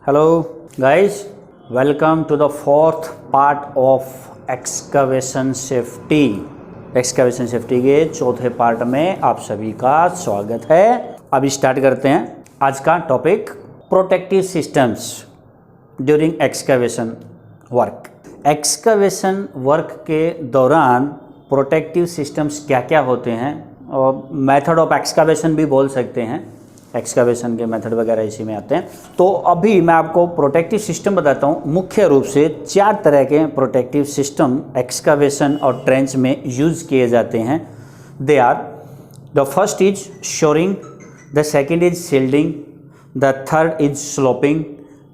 Hello guys, welcome to the fourth part of excavation safety. excavation safety के चौथे part में आप सभी का स्वागत है। अभी स्टार्ट करते हैं आज का topic, protective systems during excavation work. Excavation work के दौरान प्रोटेक्टिव सिस्टम्स क्या क्या होते हैं, और मेथड ऑफ एक्सकवेशन भी बोल सकते हैं, एक्सकवेशन के मेथड वगैरह इसी में आते हैं। तो अभी मैं आपको प्रोटेक्टिव सिस्टम बताता हूँ। मुख्य रूप से 4 तरह के प्रोटेक्टिव सिस्टम एक्सकवेशन और ट्रेंच में यूज़ किए जाते हैं। They are, the first is shoring, the second is shielding, the third is sloping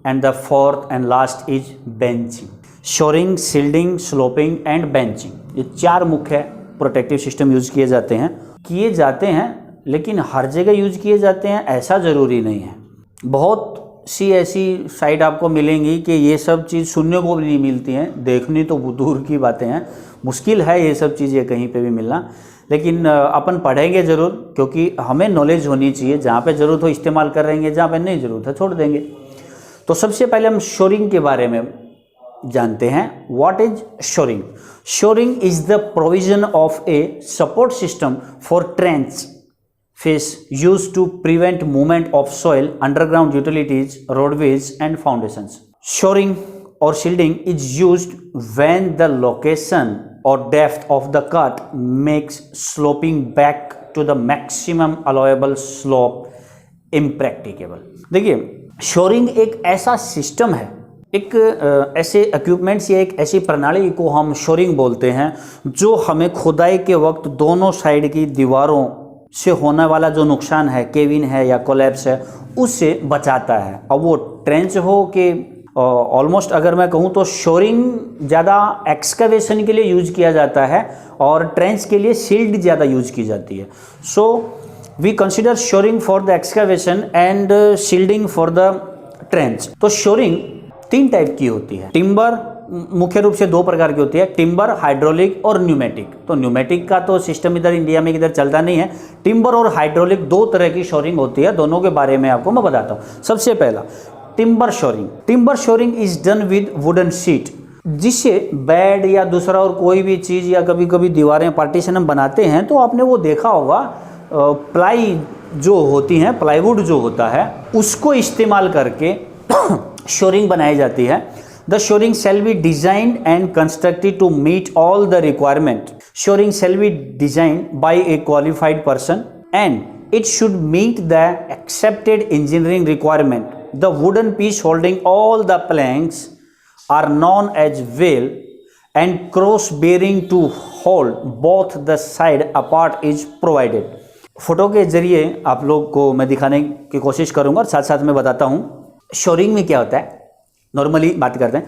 and the fourth and last is benching. Shoring, shielding, sloping and benching, ये 4 मुख्य protective system use किए जाते हैं, लेकिन हर जगह यूज किए जाते हैं ऐसा ज़रूरी नहीं है। बहुत सी ऐसी साइट आपको मिलेंगी कि ये सब चीज़ सुनने को भी नहीं मिलती हैं, देखनी तो दूर की बातें हैं, मुश्किल है ये सब चीज़ें कहीं पे भी मिलना। लेकिन अपन पढ़ेंगे ज़रूर, क्योंकि हमें नॉलेज होनी चाहिए। जहाँ पे ज़रूरत हो इस्तेमाल करेंगे, जहाँ पे नहीं ज़रूरत है छोड़ देंगे। तो सबसे पहले हम शोरिंग के बारे में जानते हैं। What is shoring? Shoring is the provision of a support system for trench fish used to prevent movement of soil, underground utilities, roadways and foundations. Shoring or shielding is used when the location or depth of the cut makes sloping back to the maximum allowable slope impracticable. देखिए, shoring एक ऐसा system है, एक ऐसे equipments या एक ऐसी प्रणाली को हम शोरिंग बोलते हैं, जो हमें खुदाई के वक्त दोनों साइड की दीवारों से होने वाला जो नुकसान है, केविन है या कोलैप्स है, उससे बचाता है। अब वो ट्रेंच हो कि ऑलमोस्ट अगर मैं कहूँ तो शोरिंग ज़्यादा एक्सकवेशन के लिए यूज़ किया जाता है और ट्रेंच के लिए शील्ड ज़्यादा यूज़ की जाती है। So we consider shoring for the excavation and shielding for the trench. तो शोरिंग 3 टाइप की होती है। टिम्बर मुख्य रूप से 2 प्रकार की होती है, टिम्बर, हाइड्रोलिक और न्यूमेटिक। तो न्यूमेटिक का तो सिस्टम इधर इंडिया में इधर चलता नहीं है। टिम्बर और हाइड्रोलिक 2 तरह की शोरिंग होती है, दोनों के बारे में आपको मैं बताता हूँ। सबसे पहला timber shoring. Timber shoring is done with wooden sheet, जिससे बेड या दूसरा और कोई भी चीज़ या कभी कभी दीवारें पार्टीशन हम बनाते हैं तो आपने वो देखा होगा, प्लाई जो होती हैं, प्लाईवुड जो होता है, उसको इस्तेमाल करके शोरिंग बनाई जाती है। The shoring shall be designed and constructed to meet all the requirement. Shoring shall be designed by a qualified person and it should meet the accepted engineering requirement. The wooden piece holding all the planks are known as wheel and cross bearing to hold both the side apart is provided. Photo के जरिए आप लोग को मैं दिखाने की कोशिश करूंगा और साथ साथ में बताता हूँ शोरिंग में क्या होता है। नॉर्मली बात करते हैं,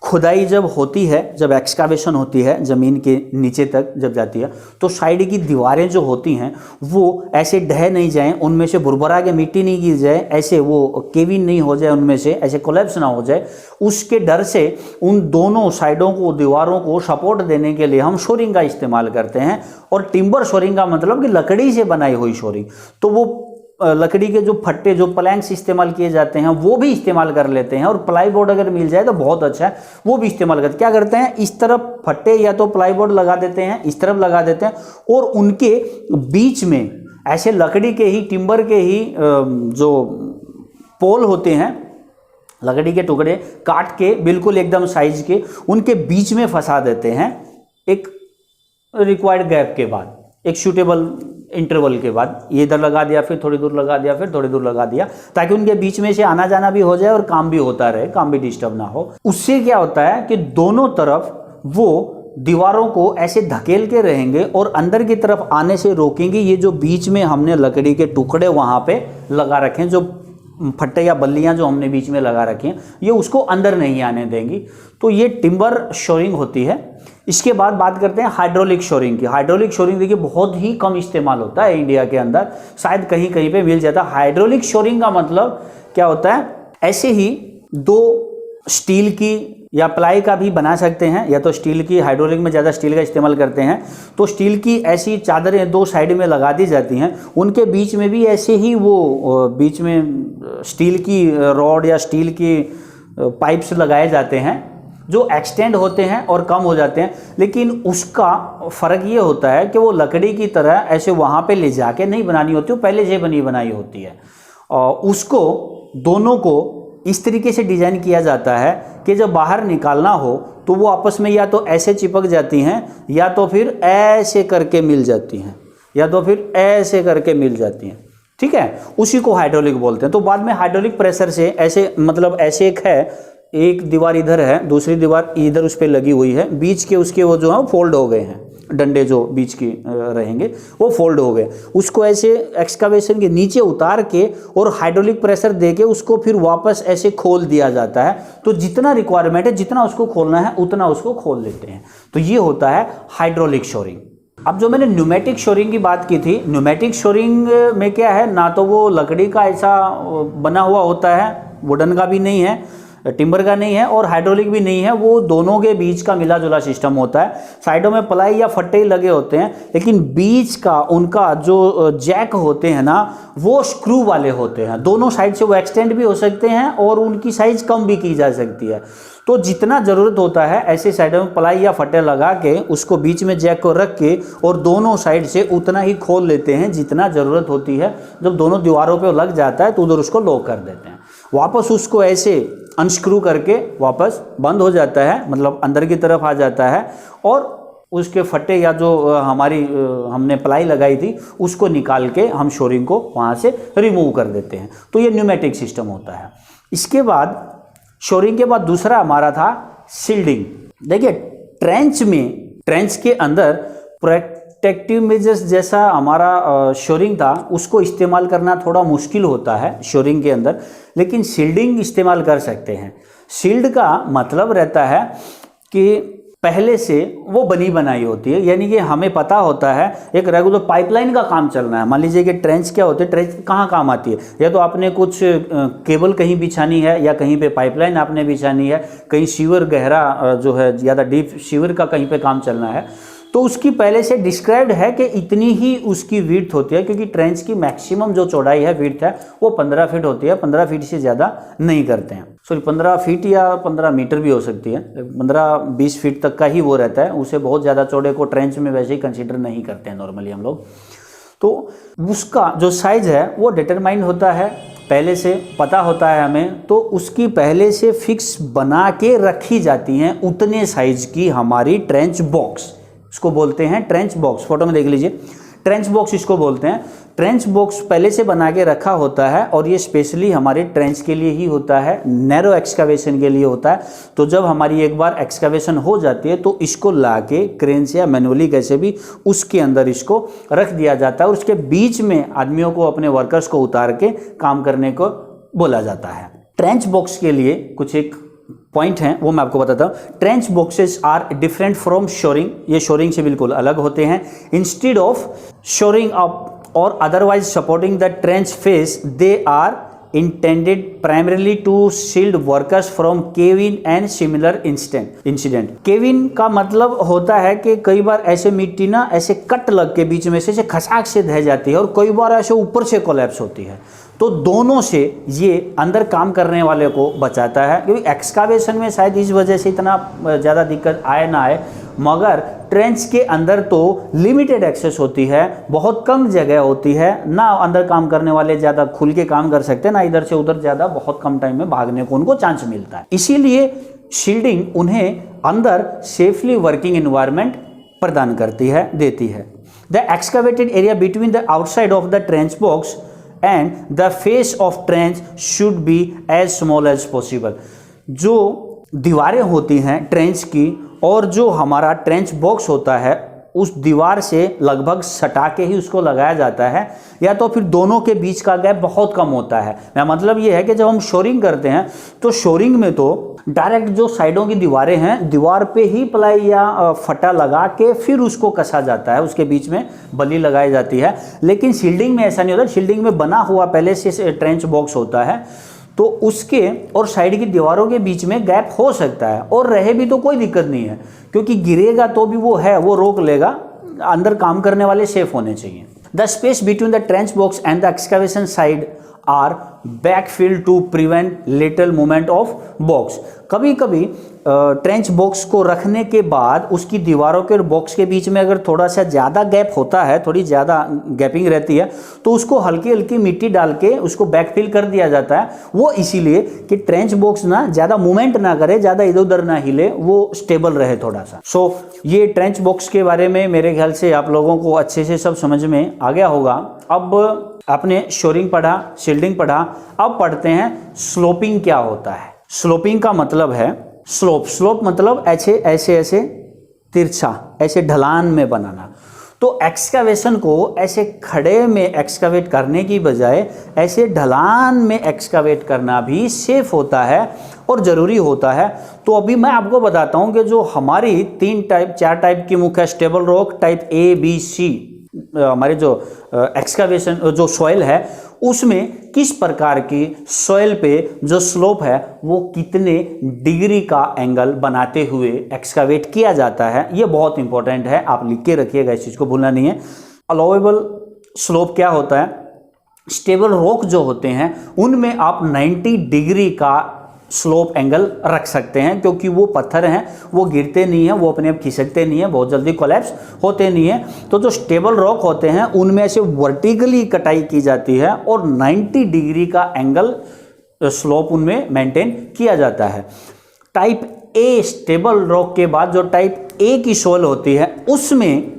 खुदाई जब होती है, जब एक्सकावेशन होती है, ज़मीन के नीचे तक जब जाती है, तो साइड की दीवारें जो होती हैं वो ऐसे ढह नहीं जाएं, उनमें से भुरभुरा के मिट्टी नहीं गिर जाए, ऐसे वो केविन नहीं हो जाए, उनमें से ऐसे कोलैप्स ना हो जाए, उसके डर से उन दोनों साइडों को, दीवारों को सपोर्ट देने के लिए हम शोरिंग का इस्तेमाल करते हैं। और टिम्बर शोरिंग का मतलब कि लकड़ी से बनाई हुई शोरिंग। तो वो लकड़ी के जो फट्टे, जो प्लैंक्स इस्तेमाल किए जाते हैं, वो भी इस्तेमाल कर लेते हैं। और प्लाईबोर्ड अगर मिल जाए तो बहुत अच्छा है, वो भी इस्तेमाल करते। क्या करते हैं, इस तरफ फट्टे या तो प्लाईबोर्ड लगा देते हैं, इस तरफ लगा देते हैं, और उनके बीच में ऐसे लकड़ी के ही, टिम्बर के ही जो पोल होते हैं, लकड़ी के टुकड़े काट के बिल्कुल एकदम साइज के, उनके बीच में फंसा देते हैं। एक रिक्वायर्ड गैप के बाद, एक सूटेबल इंटरवल के बाद, ये इधर लगा दिया, फिर थोड़ी दूर लगा दिया, फिर थोड़ी दूर लगा दिया, ताकि उनके बीच में से आना जाना भी हो जाए और काम भी होता रहे, काम भी डिस्टर्ब ना हो। उससे क्या होता है कि दोनों तरफ वो दीवारों को ऐसे धकेल के रहेंगे और अंदर की तरफ आने से रोकेंगे। ये जो बीच में हमने लकड़ी के टुकड़े वहाँ पे लगा रखे हैं, जो फट्टे या बल्लियाँ जो हमने बीच में लगा रखी हैं, ये उसको अंदर नहीं आने देंगी। तो ये टिम्बर शोरिंग होती है। इसके बाद बात करते हैं हाइड्रोलिक शोरिंग की। हाइड्रोलिक शोरिंग देखिए बहुत ही कम इस्तेमाल होता है इंडिया के अंदर, शायद कहीं कहीं पे मिल जाता है। हाइड्रोलिक शोरिंग का मतलब क्या होता है, ऐसे ही 2 स्टील की या प्लाई का भी बना सकते हैं, या तो स्टील की, हाइड्रोलिक में ज़्यादा स्टील का इस्तेमाल करते हैं, तो स्टील की ऐसी चादरें दो साइड में लगा दी जाती हैं, उनके बीच में भी ऐसे ही वो बीच में स्टील की रॉड या स्टील की पाइप्स लगाए जाते हैं जो एक्सटेंड होते हैं और कम हो जाते हैं, लेकिन उसका फ़र्क ये होता है कि वो लकड़ी की तरह ऐसे वहाँ पे ले जाके नहीं बनानी होती, वो पहले से बनी बनाई होती है। और उसको दोनों को इस तरीके से डिज़ाइन किया जाता है कि जब बाहर निकालना हो तो वो आपस में या तो ऐसे चिपक जाती हैं, या तो फिर ऐसे करके मिल जाती हैं, या तो फिर ऐसे करके मिल जाती हैं। ठीक है, उसी को हाइड्रोलिक बोलते हैं। तो बाद में हाइड्रोलिक प्रेशर से ऐसे, मतलब ऐसे एक है, एक दीवार इधर है, दूसरी दीवार इधर उस पर लगी हुई है, बीच के उसके वो जो है फोल्ड हो गए हैं, डंडे जो बीच की रहेंगे वो फोल्ड हो गए, उसको ऐसे एक्सकावेशन के नीचे उतार के और हाइड्रोलिक प्रेशर देके उसको फिर वापस ऐसे खोल दिया जाता है। तो जितना रिक्वायरमेंट है, जितना उसको खोलना है उतना उसको खोल लेते हैं। तो ये होता है हाइड्रोलिक शोरिंग। अब जो मैंने न्यूमेटिक शोरिंग की बात की थी, न्यूमेटिक शोरिंग में क्या है, ना तो वो लकड़ी का ऐसा बना हुआ होता है, वुडन का भी नहीं है, टिम्बर का नहीं है, और हाइड्रोलिक भी नहीं है, वो दोनों के बीच का मिला जुला सिस्टम होता है। साइडों में प्लाई या फट्टे लगे होते हैं, लेकिन बीच का उनका जो जैक होते हैं ना, वो स्क्रू वाले होते हैं। दोनों साइड से वो एक्सटेंड भी हो सकते हैं और उनकी साइज कम भी की जा सकती है। तो जितना ज़रूरत होता है ऐसे साइडों में प्लाई या फट्टे लगा के उसको बीच में जैक को रख के और दोनों साइड से उतना ही खोल लेते हैं जितना ज़रूरत होती है। जब दोनों दीवारों पे लग जाता है तो उधर उसको लॉक कर देते हैं, वापस उसको ऐसे अनस्क्रू करके वापस बंद हो जाता है, मतलब अंदर की तरफ आ जाता है, और उसके फट्टे या जो हमने प्लाई लगाई थी उसको निकाल के हम शोरिंग को वहाँ से रिमूव कर देते हैं। तो ये न्यूमेटिक सिस्टम होता है। इसके बाद शोरिंग के बाद दूसरा हमारा था शिल्डिंग। देखिए, ट्रेंच के अंदर प्रोटेक्टिव मेजर्स जैसा हमारा शोरिंग था, उसको इस्तेमाल करना थोड़ा मुश्किल होता है शोरिंग के अंदर, लेकिन शिल्डिंग इस्तेमाल कर सकते हैं। शिल्ड का मतलब रहता है कि पहले से वो बनी बनाई होती है, यानी कि हमें पता होता है एक रेगुलर पाइपलाइन का काम चलना है। मान लीजिए कि ट्रेंच क्या होती है, ट्रेंच कहाँ काम आती है, या तो आपने कुछ केबल कहीं बिछानी है, या कहीं पे पाइपलाइन आपने बिछानी है, कहीं सीवर गहरा जो है ज़्यादा डीप सीवर का कहीं पे काम चलना है, तो उसकी पहले से डिस्क्राइब्ड है कि इतनी ही उसकी विड्थ होती है, क्योंकि ट्रेंच की मैक्सिमम जो चौड़ाई है, विड्थ है, वो 15 फीट होती है। 15 फीट से ज़्यादा नहीं करते हैं, सॉरी 15 फीट या 15 मीटर भी हो सकती है, 15-20 फीट तक का ही वो रहता है। उसे बहुत ज़्यादा चौड़े को ट्रेंच में वैसे ही कंसिडर नहीं करते हैं नॉर्मली हम लोग। तो उसका जो साइज़ है वो डिटरमाइंड होता है, पहले से पता होता है हमें, तो उसकी पहले से फिक्स बना के रखी जाती हैं उतने साइज़ की हमारी ट्रेंच बॉक्स। इसको बोलते हैं ट्रेंच बॉक्स। फोटो में देख लीजिए, ट्रेंच बॉक्स इसको बोलते हैं। ट्रेंच बॉक्स पहले से बना के रखा होता है, और ये स्पेशली हमारे ट्रेंच के लिए ही होता है, नैरो एक्सकावेशन के लिए होता है। तो जब हमारी एक बार एक्सकावेशन हो जाती है तो इसको लाके क्रेन से या मैनुअली कैसे भी उसके अंदर इसको रख दिया जाता है, और उसके बीच में आदमियों को, अपने वर्कर्स को उतार के काम करने को बोला जाता है। ट्रेंच बॉक्स के लिए कुछ एक पॉइंट हैं, वो मैं आपको बताता हूँ। Trench boxes are different from shoring, ये शोरिंग से बिल्कुल अलग होते हैं। Instead of shoring up or otherwise supporting the trench face, they are intended primarily to shield workers from cave-in and similar incident। Kevin का मतलब होता है कि कई बार ऐसे मिट्टी ना ऐसे कट लग के बीच में से खसाक से ढह जाती है, और कई बार ऐसे ऊपर से कोलैप्स होती है। तो दोनों से ये अंदर काम करने वाले को बचाता है, क्योंकि एक्सकावेशन में शायद इस वजह से इतना ज़्यादा दिक्कत आए ना आए, मगर ट्रेंच के अंदर तो लिमिटेड एक्सेस होती है, बहुत कम जगह होती है ना, अंदर काम करने वाले ज़्यादा खुल के काम कर सकते हैं ना, इधर से उधर ज़्यादा बहुत कम टाइम में भागने को उनको चांस मिलता है। इसीलिए शील्डिंग उन्हें अंदर सेफली वर्किंग एनवायरनमेंट प्रदान करती है, देती है। The excavated area between the outside of the trench box and the face of trench should be as small as possible. जो दीवारें होती हैं ट्रेंच की और जो हमारा ट्रेंच बॉक्स होता है, उस दीवार से लगभग सटा के ही उसको लगाया जाता है, या तो फिर दोनों के बीच का गैप बहुत कम होता है। मेरा मतलब ये है कि जब हम शोरिंग करते हैं तो शोरिंग में तो डायरेक्ट जो साइडों की दीवारें हैं, दीवार पे ही प्लाई या फटा लगा के फिर उसको कसा जाता है, उसके बीच में बली लगाई जाती है। लेकिन शील्डिंग में ऐसा नहीं होता। शील्डिंग में बना हुआ पहले से ट्रेंच बॉक्स होता है, तो उसके और साइड की दीवारों के बीच में गैप हो सकता है, और रहे भी तो कोई दिक्कत नहीं है, क्योंकि गिरेगा तो भी वो है, वो रोक लेगा। अंदर काम करने वाले सेफ होने चाहिए। The space between the trench box and the excavation side are backfill to prevent little movement of box. कभी कभी ट्रेंच बॉक्स को रखने के बाद उसकी दीवारों के और बॉक्स के बीच में अगर थोड़ा सा ज़्यादा गैप होता है, थोड़ी ज़्यादा गैपिंग रहती है, तो उसको हल्की हल्की मिट्टी डाल के उसको बैकफिल कर दिया जाता है। वो इसीलिए कि ट्रेंच बॉक्स ना ज़्यादा मूवमेंट ना करे, ज़्यादा इधर उधर ना हिले, वो स्टेबल रहे थोड़ा सा। सो ये ट्रेंच बॉक्स के बारे में मेरे ख्याल से आप लोगों को अच्छे से सब समझ में आ गया होगा। अब आपने शोरिंग पढ़ा, शिल्डिंग पढ़ा, अब पढ़ते हैं स्लोपिंग क्या होता है। स्लोपिंग का मतलब है स्लोप मतलब ऐसे ऐसे ऐसे तिरछा, ऐसे ढलान में बनाना। तो एक्सकावेशन को ऐसे खड़े में एक्सकावेट करने की बजाय ऐसे ढलान में एक्सकावेट करना भी सेफ होता है और ज़रूरी होता है। तो अभी मैं आपको बताता हूँ कि जो हमारी 4 टाइप की मुख्य stable rock, type A, B, C, हमारे जो एक्सकावेशन जो सॉइल है उसमें किस प्रकार की सॉइल पे जो स्लोप है वो कितने डिग्री का एंगल बनाते हुए एक्सकावेट किया जाता है, ये बहुत इंपॉर्टेंट है। आप लिख के रखिएगा, इस चीज़ को भूलना नहीं है। अलाउएबल स्लोप क्या होता है? स्टेबल रॉक जो होते हैं उनमें आप 90 डिग्री का स्लोप एंगल रख सकते हैं, क्योंकि वो पत्थर हैं, वो गिरते नहीं हैं, वो अपने आप खिसकते नहीं हैं, बहुत जल्दी कोलैप्स होते नहीं हैं। तो जो स्टेबल रॉक होते हैं उनमें से वर्टिकली कटाई की जाती है और 90 डिग्री का एंगल स्लोप उनमें मेंटेन किया जाता है। टाइप ए स्टेबल रॉक के बाद जो टाइप ए की सॉइल होती है उसमें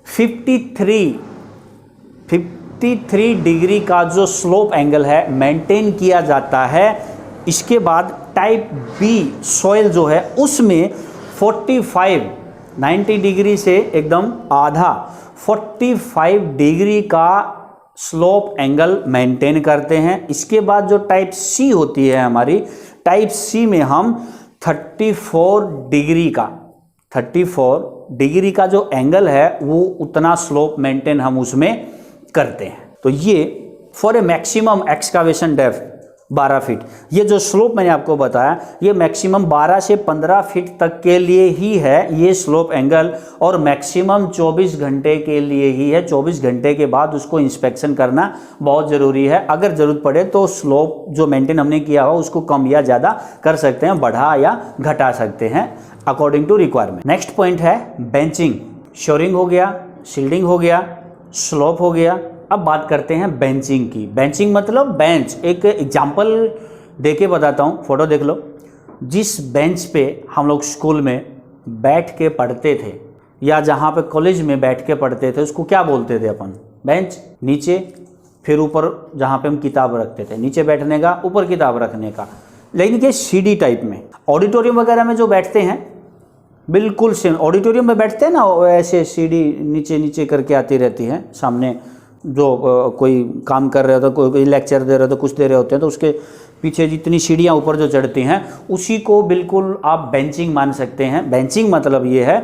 53 डिग्री का जो स्लोप एंगल है मेंटेन किया जाता है। इसके बाद टाइप बी सॉइल जो है उसमें 90 डिग्री से एकदम आधा 45 डिग्री का स्लोप एंगल मेंटेन करते हैं। इसके बाद जो टाइप सी होती है हमारी, टाइप सी में हम 34 डिग्री का जो एंगल है वो उतना स्लोप मेंटेन हम उसमें करते हैं। तो ये for a maximum excavation depth 12 feet, ये जो स्लोप मैंने आपको बताया ये मैक्सिमम 12 से 15 फीट तक के लिए ही है ये स्लोप एंगल, और मैक्सिमम 24 घंटे के लिए ही है। 24 घंटे के बाद उसको इंस्पेक्शन करना बहुत ज़रूरी है। अगर ज़रूरत पड़े तो स्लोप जो मेंटेन हमने किया हो उसको कम या ज़्यादा कर सकते हैं, बढ़ा या घटा सकते हैं according to requirement. Next point है बेंचिंग। शोरिंग हो गया, शिल्डिंग हो गया, स्लोप हो गया। अब बात करते हैं बेंचिंग की। बेंचिंग मतलब बेंच, एक एग्जाम्पल देके बताता हूँ, फोटो देख लो। जिस बेंच पे हम लोग स्कूल में बैठ के पढ़ते थे या जहाँ पे कॉलेज में बैठ के पढ़ते थे उसको क्या बोलते थे अपन? बेंच। नीचे फिर ऊपर जहाँ पे हम किताब रखते थे, नीचे बैठने का, ऊपर किताब रखने का, लेकिन कि सीढ़ी टाइप में। ऑडिटोरियम वगैरह में जो बैठते हैं बिल्कुल सेम, ऑडिटोरियम में बैठते हैं ना ऐसे सीढ़ी नीचे नीचे करके आती रहती है सामने, जो कोई काम कर रहे होते, कोई लेक्चर दे रहे होते, कुछ दे रहे होते हैं, तो उसके पीछे जितनी सीढ़ियाँ ऊपर जो चढ़ती हैं उसी को बिल्कुल आप बेंचिंग मान सकते हैं। बेंचिंग मतलब ये है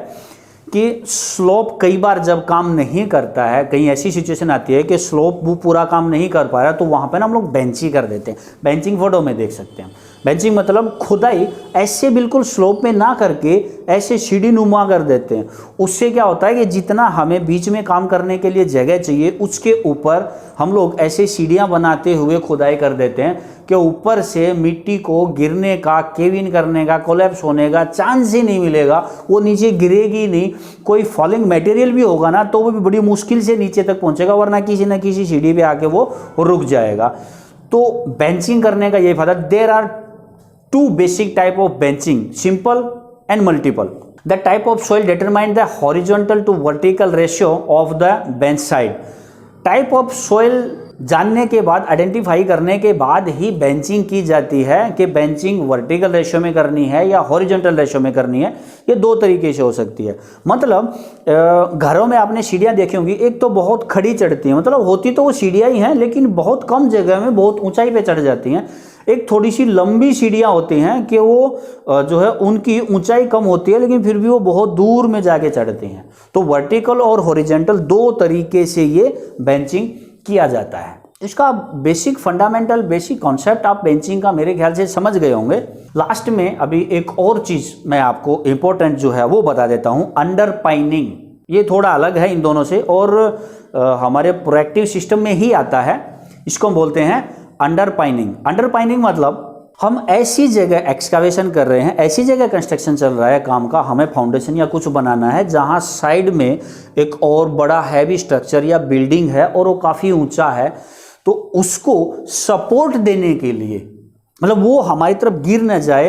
कि स्लोप कई बार जब काम नहीं करता है, कहीं ऐसी सिचुएशन आती है कि स्लोप वो पूरा काम नहीं कर पा रहा, तो वहाँ पे ना हम लोग बेंचिंग कर देते हैं। बेंचिंग फोटो में देख सकते हैं। बेंचिंग मतलब खुदाई ऐसे बिल्कुल स्लोप में ना करके ऐसे सीढ़ी नुमा कर देते हैं। उससे क्या होता है कि जितना हमें बीच में काम करने के लिए जगह चाहिए उसके ऊपर हम लोग ऐसे सीढ़ियाँ बनाते हुए खुदाई कर देते हैं कि ऊपर से मिट्टी को गिरने का, केव इन करने का, कोलैप्स होने का चांस ही नहीं मिलेगा। वो नीचे गिरेगी नहीं। कोई फॉलिंग मटेरियल भी होगा ना तो वो भी बड़ी मुश्किल से नीचे तक पहुँचेगा, वरना किसी न किसी सीढ़ी पे आके वो रुक जाएगा। तो बेंचिंग करने का यही फायदा। There are two basic type of benching, simple and multiple. The type of soil determine the horizontal to vertical ratio of the bench side. Type of soil जानने के बाद, आइडेंटिफाई करने के बाद ही बेंचिंग की जाती है कि बेंचिंग वर्टिकल रेशियो में करनी है या हॉरिजॉन्टल रेशियो में करनी है। ये दो तरीके से हो सकती है। मतलब घरों में आपने सीढ़ियाँ देखी होंगी, एक तो बहुत खड़ी चढ़ती हैं, मतलब होती तो वो सीढ़ियाँ ही हैं लेकिन बहुत कम जगह में बहुत ऊंचाई पे चढ़ जाती हैं। एक थोड़ी सी लंबी सीढ़ियाँ होती हैं कि वो जो है उनकी ऊंचाई कम होती है लेकिन फिर भी वो बहुत दूर में जाके चढ़ती हैं। तो वर्टिकल और हॉरिजॉन्टल दो तरीके से ये बेंचिंग किया जाता है। इसका बेसिक फंडामेंटल बेसिक कॉन्सेप्ट आप बेंचिंग का मेरे ख्याल से समझ गए होंगे। लास्ट में अभी एक और चीज़ मैं आपको इम्पोर्टेंट जो है वो बता देता हूँ, अंडरपाइनिंग। ये थोड़ा अलग है इन दोनों से और हमारे प्रोएक्टिव सिस्टम में ही आता है। इसको हम बोलते हैं अंडरपाइनिंग। अंडरपाइनिंग मतलब हम ऐसी जगह एक्सकावेशन कर रहे हैं, ऐसी जगह कंस्ट्रक्शन चल रहा है काम का, हमें फाउंडेशन या कुछ बनाना है जहां साइड में एक और बड़ा हैवी स्ट्रक्चर या बिल्डिंग है और वो काफ़ी ऊंचा है, तो उसको सपोर्ट देने के लिए, मतलब वो हमारी तरफ गिर न जाए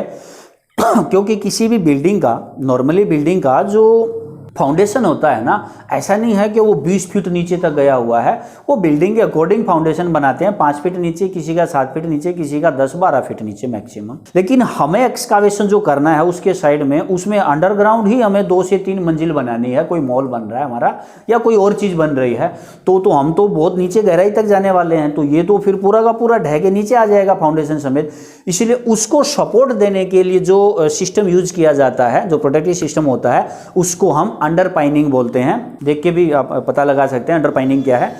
क्योंकि किसी भी बिल्डिंग का, नॉर्मली बिल्डिंग का जो फाउंडेशन होता है ना, ऐसा नहीं है कि वो 20 फीट नीचे तक गया हुआ है। वो बिल्डिंग के अकॉर्डिंग फाउंडेशन बनाते हैं, 5 फीट नीचे, किसी का 7 फीट नीचे, किसी का 10-12 फीट नीचे मैक्सिमम। लेकिन हमें एक्सकावेशन जो करना है उसके साइड में, उसमें अंडरग्राउंड ही हमें 2 से 3 मंजिल बनानी है। कोई मॉल बन रहा है हमारा या कोई और चीज़ बन रही है तो हम तो बहुत नीचे गहराई तक जाने वाले हैं, तो ये तो फिर पूरा का पूरा ढह के नीचे आ जाएगा फाउंडेशन समेत। इसलिए उसको सपोर्ट देने के लिए जो सिस्टम यूज किया जाता है, जो प्रोटेक्टिव सिस्टम होता है, उसको हम अंडरपाइनिंग बोलते हैं। देख के भी आप पता लगा सकते हैं अंडरपाइनिंग क्या है।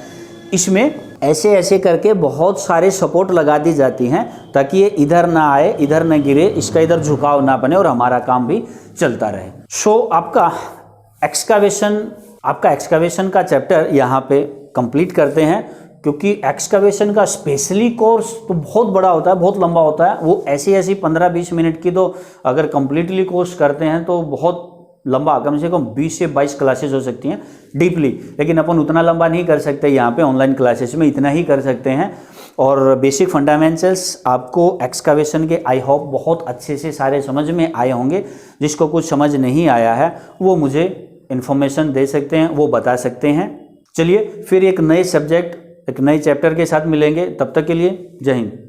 इसमें ऐसे ऐसे करके बहुत सारे सपोर्ट लगा दी जाती हैं ताकि ये इधर ना आए, इधर ना गिरे, इसका इधर झुकाव ना बने और हमारा काम भी चलता रहे। सो आपका एक्सकावेशन का चैप्टर यहाँ पे कंप्लीट करते हैं, क्योंकि एक्सकावेशन का स्पेशली कोर्स तो बहुत बड़ा होता है, बहुत लंबा होता है। वो ऐसी 15-20 मिनट की तो अगर कंप्लीटली कोर्स करते हैं तो बहुत लंबा, कम से कम 20 से 22 क्लासेस हो सकती हैं डीपली, लेकिन अपन उतना लंबा नहीं कर सकते यहाँ पे ऑनलाइन क्लासेस में, इतना ही कर सकते हैं। और बेसिक फंडामेंटल्स आपको एक्सकावेशन के आई होप बहुत अच्छे से सारे समझ में आए होंगे। जिसको कुछ समझ नहीं आया है वो मुझे इन्फॉर्मेशन दे सकते हैं, वो बता सकते हैं। चलिए फिर एक नए सब्जेक्ट, एक नए चैप्टर के साथ मिलेंगे, तब तक के लिए जय हिंद।